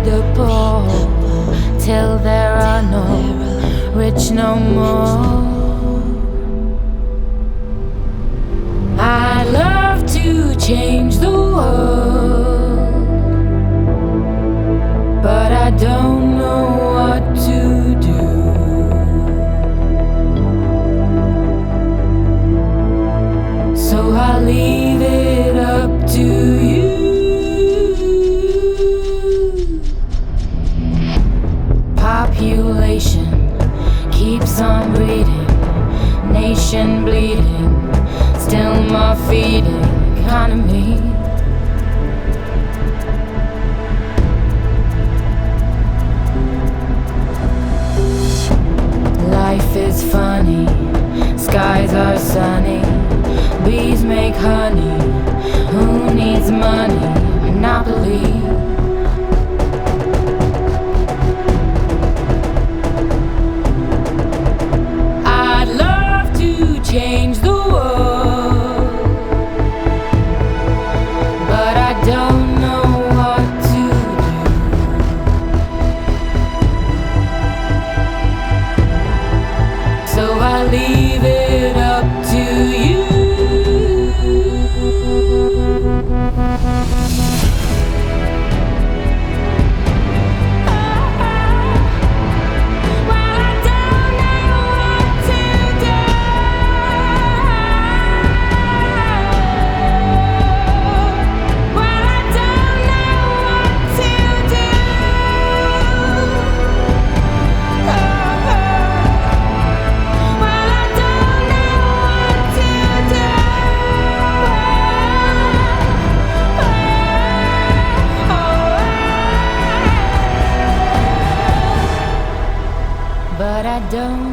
the poor till there are no rich no more. I'd love to change the world, but I don't know what to do. So I leave it up to you. Population keeps on breeding, nation bleeding, still more feeding economy. Life is funny, skies are sunny, bees make honey. Who needs money? Monopoly. I'd love to change the world, but I don't know what to do. So I leave it up to you. But I don't